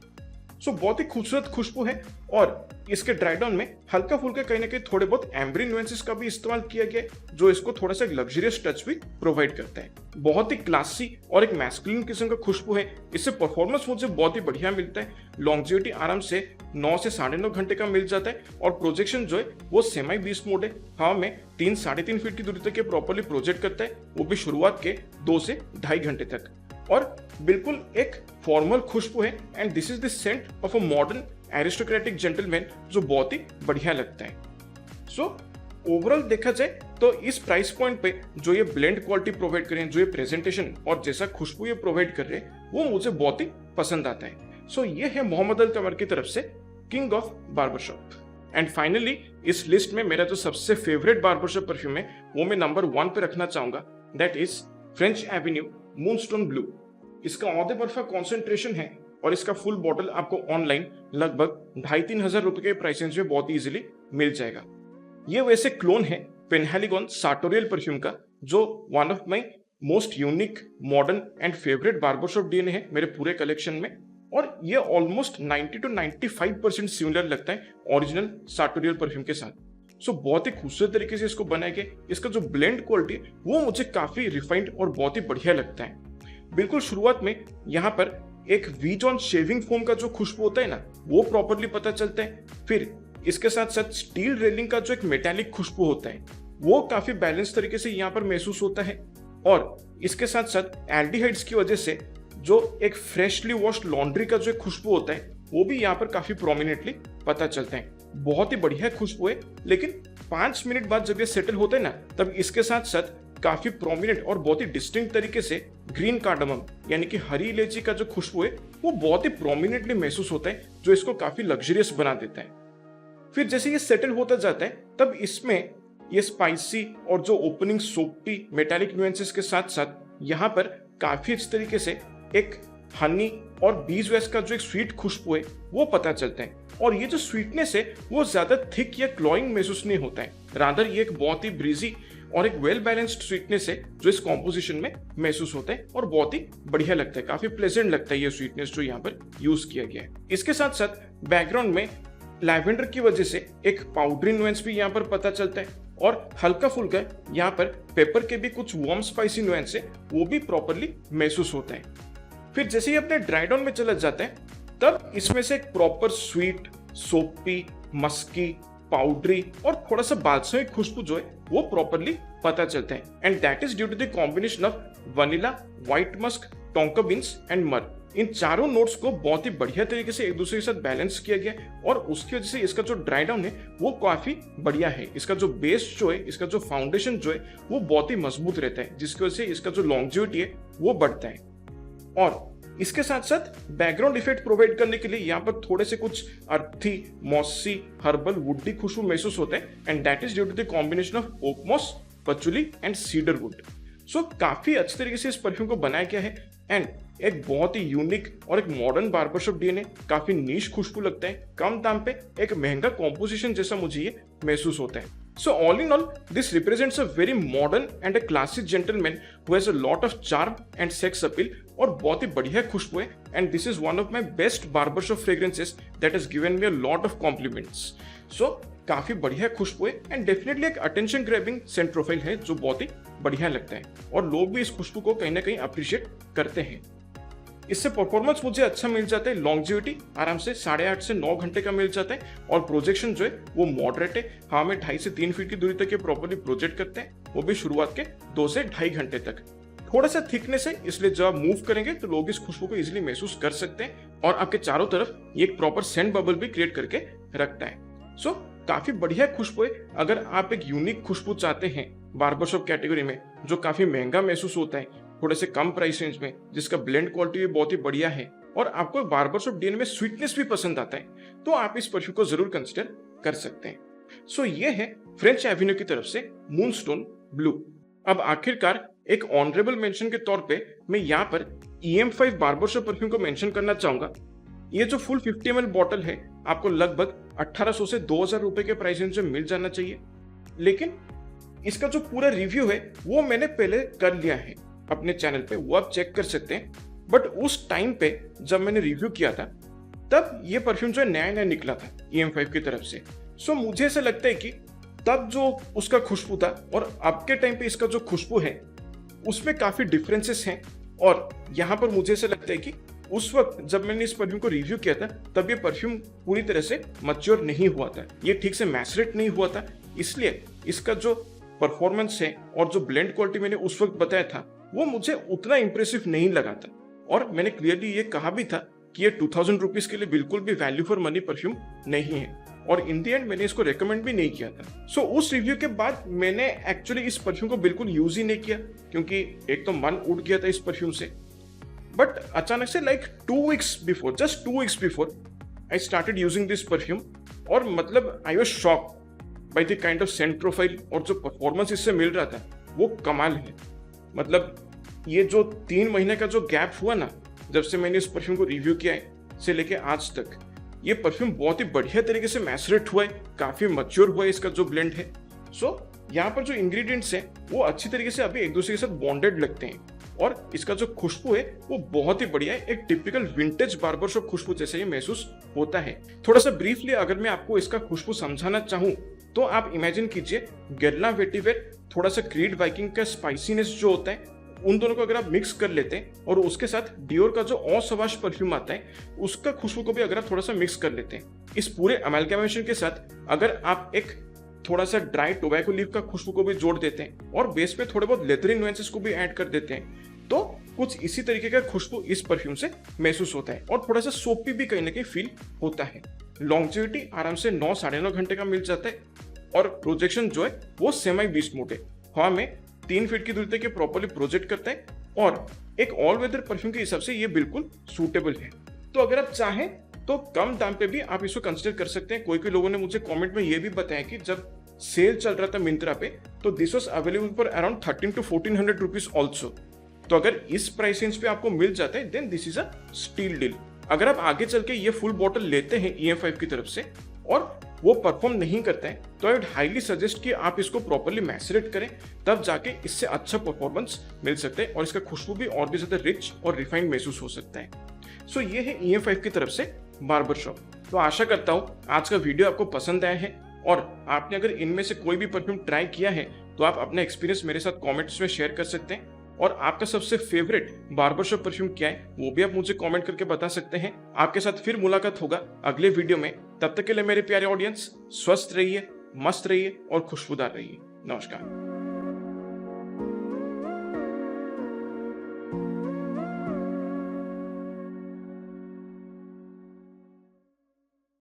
सो बहुत ही खूबसूरत खुशबू है और इसके ड्राई डाउन में हल्का फुल्का कहीं ना कहीं थोड़े बहुत एम्ब्री नुएंसेस का भी इस्तेमाल किया गया जो इसको थोड़ा सा लग्जरियस टच भी प्रोवाइड करता है। बहुत ही क्लासी और एक मैस्कुलिन किस्म का खुशबू है। इससे परफॉर्मेंस मुझे बहुत ही बढ़िया मिलता है। लॉन्जेविटी आराम से 9 से 9.5 घंटे का मिल जाता है और प्रोजेक्शन जो है वो सेमी बीस्ट मोड है, हवा में 3-3.5 फीट की दूरी तक ये प्रॉपरली प्रोजेक्ट करता है, वो भी शुरुआत के 2 से 2.5 घंटे तक। और बिल्कुल एक फॉर्मल खुशबू है and this is the scent of a modern aristocratic gentleman जो बहुत ही बढ़िया लगता है। सो ओवरऑल देखा जाए तो इस प्राइस पॉइंट पे जो ये ब्लेंड क्वालिटी प्रोवाइड करें, जो ये प्रेजेंटेशन और जैसा खुशबू ये प्रोवाइड कर रहे हैं वो मुझे बहुत ही पसंद आता है। सो ये है मोहम्मद अल कमर की तरफ से किंग ऑफ बार्बरशॉप। एंड फाइनली इस लिस्ट में मेरा जो सबसे फेवरेट बार्बरशॉप परफ्यूम है वो मैं नंबर 1 पे रखना चाहूंगा, that is French Avenue moonstone blue. इसका औदे बर्फा कॉन्सेंट्रेशन है और इसका फुल बॉटल आपको ऑनलाइन लगभग 2,500-3 हजार रुपए के प्राइस रेंज में बहुत इजीली मिल जाएगा। ये वैसे क्लोन है पेनहेलिगन सार्टोरियल परफ्यूम का जो one of my most unique modern and favourite barbershop DNA है मेरे पूरे कलेक्शन में। और ये ऑलमोस्ट 90 to 95% सिमिलर लगता है ओरिजिनल सार्टोरियल परफ्यूम के साथ। सो बहुत ही खूबसूरत तरीके से इसको बनाया गया। इसका जो ब्लेंड क्वालिटी है वो मुझे काफी रिफाइंड और बहुत ही बढ़िया लगता है। बिल्कुल शुरुआत में यहाँ पर एक वीजॉन शेविंग फोम का जो खुशबू होता है ना वो प्रॉपरली पता चलता है। फिर इसके साथ साथ स्टील रेलिंग का जो एक मेटालिक खुशबू होता है वो काफी बैलेंस तरीके से यहाँ पर महसूस होता है। और इसके साथ साथ एल्डिहाइड्स की वजह से जो एक फ्रेशली वॉश्ड लॉन्ड्री का जो एक खुशबू होता है वो भी यहाँ पर काफी प्रोमिनेंटली पता चलता है। बहुत ही बढ़िया खुशबू है। लेकिन 5 मिनट बाद जब ये सेटल होता है ना तब इसके साथ साथ काफी प्रोमिनेंट और बहुत ही डिस्टिंक्ट तरीके से ग्रीन कार्डमम यानी कि हरी इलायची का जो खुशबू है वो बहुत ही प्रोमिनेंटली महसूस होता है जो इसको काफी लग्जरियस बना देता है। फिर जैसे ये सेटल होता जाता है तब इसमें ये स्पाइसी और जो ओपनिंग सोपी मेटालिक नुएंसेस के साथ साथ यहाँ पर काफी अच्छे तरीके से एक हनी और बीज वैक्स का जो एक स्वीट खुशबू है वो पता चलता है। और ये जो स्वीटनेस है वो ज्यादा थिक या क्लॉइंग महसूस नहीं होता है, रादर ये एक बहुत ही ब्रीजी और एक वेल बैलेंस्ड स्वीटनेस है जो इस कॉम्पोजिशन में महसूस होता है और बहुत ही बढ़िया लगता है। काफी प्लेजेंट लगता है ये स्वीटनेस जो यहाँ पर यूज किया गया है। इसके साथ साथ बैकग्राउंड में लैवेंडर की वजह से एक पाउडरी नुएंस भी यहाँ पर पता चलता है और हल्का फुल्का यहाँ पर पेपर के भी कुछ वार्म स्पाइसी नुएंस है वो भी प्रॉपरली महसूस होता है। फिर जैसे ही अपने ड्राई डाउन में चला जाता है तब इसमें से एक प्रॉपर स्वीट, सोपी, मस्की, पाउडरी और थोड़ा सा बालसमिक खुशबू जो है वो प्रॉपरली पता चलता है। And that is due to the combination of vanilla, white musk, tonka beans and myrrh. इन चारों नोट्स को बहुत ही बढ़िया तरीके से एक दूसरे के साथ बैलेंस किया गया और उसकी वजह से इसका जो ड्राई डाउन है वो काफी बढ़िया है। इसका जो बेस जो है, इसका जो फाउंडेशन जो है वो बहुत ही मजबूत रहता है, जिसकी वजह से इसका जो लॉन्जेविटी है वो बढ़ता है। और इसके साथ साथ बैकग्राउंड इफेक्ट प्रोवाइड करने के लिए यहाँ पर थोड़े से कुछ अर्थी, मॉसी, हर्बल, वुडी खुशबू महसूस होते हैं and that is due to the combination of oak moss, patchouli and cedar wood. So काफी अच्छे तरीके से इस परफ्यूम को बनाया गया है एंड एक बहुत ही यूनिक और एक मॉडर्न बार्बरशॉप डीएनए, काफी नीश खुशबू लगता है, कम दाम पे एक महंगा कॉम्पोजिशन जैसा मुझे ये महसूस होता है। So all in all, this represents a very modern and a classic gentleman who has a lot of charm and sex appeal और बहुत ही बढ़िया खुशबू है and this is one of my best barbershop fragrances that has given me a lot of compliments. So काफी बढ़िया खुशबू है and definitely एक attention grabbing Saint profile है जो बहुत ही बढ़िया लगता है और लोग भी इस खुशबू को कहीं ना कहीं अप्रिशिएट करते हैं। इससे परफॉर्मेंस मुझे अच्छा मिल जाता है, लॉन्जेविटी आराम से 8.5 से 9 घंटे का मिल जाता है और प्रोजेक्शन जो है वो मॉडरेट है। हाँ, में 2.5 से 3 फीट की दूरी तक ये प्रॉपर्ली प्रोजेक्ट करते हैं, वो भी शुरुआत के 2 से 2.5 घंटे तक। थोड़ा सा थिकनेस है, इसलिए जब आप मूव करेंगे तो लोग इस खुशबू को इजिली महसूस कर सकते हैं और आपके चारों तरफ ये एक प्रॉपर सेंट बबल भी क्रिएट करके रखता है। सो काफी बढ़िया खुशबू है। अगर आप एक यूनिक खुशबू चाहते हैं बार्बरशॉप कैटेगरी में जो काफी महंगा महसूस होता है, थोड़े से कम प्राइस रेंज में, जिसका ब्लेंड क्वालिटी भी बहुत ही बढ़िया है और आपको बार्बरशॉप डीएनए में स्वीटनेस भी पसंद आता है, तो आप इस परफ्यूम को जरूर कंसिडर कर सकते हैं। सो ये है फ्रेंच एवेन्यू की तरफ से मूनस्टोन ब्लू। अब आखिरकार एक ऑनरेबल मेंशन के तौर पे मैं यहाँ पर EM5 बार्बरशॉप परफ्यूम को मेंशन करना चाहूंगा। ये जो फुल 50 ml बॉटल है आपको लगभग 1800 से 2000 रुपए के प्राइस रेंज में मिल जाना चाहिए, लेकिन इसका जो पूरा रिव्यू है वो मैंने पहले कर लिया है अपने चैनल पे, वो आप चेक कर सकते हैं। बट उस टाइम पे जब मैंने रिव्यू किया था तब ये परफ्यूम जो है नया नया निकला था EM5 की तरफ से। सो मुझे ऐसा लगता है कि तब जो उसका खुशबू था और अब के टाइम पे इसका जो खुशबू है उसमें काफी डिफरेंसेस हैं और यहाँ पर मुझे ऐसा लगता है कि उस वक्त जब मैंने इस परफ्यूम को रिव्यू किया था तब ये परफ्यूम पूरी तरह से मैच्योर नहीं हुआ था, ये ठीक से मैचरेट नहीं हुआ था, इसलिए इसका जो परफॉर्मेंस है और जो ब्लेंड क्वालिटी मैंने उस वक्त बताया था वो मुझे उतना इंप्रेसिव नहीं लगा था और मैंने क्लियरली ये कहा भी था कि ये 2000 रुपीज के लिए बिल्कुल भी वैल्यू फॉर मनी परफ्यूम नहीं है और इन दी एंड मैंने इसको रेकमेंड भी नहीं किया था। सो उस रिव्यू के बाद मैंने एक्चुअली इस परफ्यूम को बिल्कुल यूज ही नहीं किया क्योंकि एक तो मन उठ गया था इस परफ्यूम से। बट अचानक से like 2 weeks before, just 2 weeks before I started using this perfume और मतलब I was shocked by the kind of scent profile और जो परफॉर्मेंस इससे मिल रहा था वो कमाल है। मतलब ये जो 3 महीने का जो गैप हुआ ना जब से मैंने इस परफ्यूम को रिव्यू किया है से लेके आज तक, ये परफ्यूम बहुत ही बढ़िया तरीके से मैचरेट हुआ है, काफी मैच्योर हुआ है इसका जो ब्लेंड है। सो यहाँ पर जो इंग्रेडिएंट्स हैं वो अच्छी तरीके से अभी एक दूसरे के साथ बॉन्डेड लगते हैं और इसका जो खुशबू है वो बहुत ही बढ़िया है, एक टिपिकल विंटेज बार्बरशॉप खुशबू जैसे ये महसूस होता है। थोड़ा सा ब्रीफली अगर मैं आपको इसका खुशबू समझाना चाहूँ तो आप इमेजिन कीजिए गेरला वेटिवेर, थोड़ा सा क्रीड वाइकिंग का स्पाइसीनेस जो होता है उन दोनों को अगर आप मिक्स कर लेते हैं और उसके साथ डियोर का जो ऑसवाश परफ्यूम आता है उसका खुशबू को भी अगर आप थोड़ा सा मिक्स कर लेते हैं, इस पूरे अमेलगेमेशन के साथ अगर आप एक थोड़ा सा ड्राई टोबैको लीफ का खुशबू को भी जोड़ देते हैं और बेस पे थोड़े बहुत लेदरी नुएंसेस को भी ऐड कर देते हैं तो कुछ इसी तरीके का खुशबू इस परफ्यूम से महसूस होता है और थोड़ा सा सोपी भी कहीं ना कहीं फील होता है। लॉन्जेविटी आराम से 9 साढ़े 9 घंटे का मिल जाता है और प्रोजेक्शन जो है वो सेमी बीस्ट मोड है, हवा में 3 फीट की दूरी तक ये प्रॉपर्ली प्रोजेक्ट करता है और एक ऑल वेदर परफ्यूम के हिसाब से ये बिल्कुल सूटेबल है। तो अगर आप चाहें तो कम दाम पे भी आप इसको कंसिडर कर सकते हैं। कोई लोगों ने मुझे कमेंट में ये भी बताया कि जब सेल चल रहा था मिंत्रा पे तो this was available for around 1300 to 1400 rupees also. तो अगर इस प्राइस रेंज पे आपको मिल जाता है then this is a steal deal. अगर आप आगे चल के ये फुल बॉटल लेते हैं EM5 की तरफ से और वो परफॉर्म नहीं करता है तो आई वुड हाईली सजेस्ट कि आप इसको प्रॉपर्ली मैसरेट करें, तब जाके इससे अच्छा परफॉर्मेंस मिल सकता है और इसका खुशबू भी और भी ज्यादा रिच और रिफाइंड महसूस हो सकता है। सो ये है EM5 की तरफ से बार्बरशॉप। तो आशा करता हूँ आज का वीडियो आपको पसंद आया है और आपने अगर इनमें से कोई भी परफ्यूम ट्राई किया है तो आप अपना एक्सपीरियंस मेरे साथ कमेंट्स में शेयर कर सकते हैं। और आपका सबसे फेवरेट बार्बरशॉप परफ्यूम क्या है वो भी आप मुझे कमेंट करके बता सकते हैं। आपके साथ फिर मुलाकात होगा अगले वीडियो में। तब तक के लिए मेरे प्यारे ऑडियंस, स्वस्थ रहिए, मस्त रहिए और खुशबूदार रहिए। नमस्कार।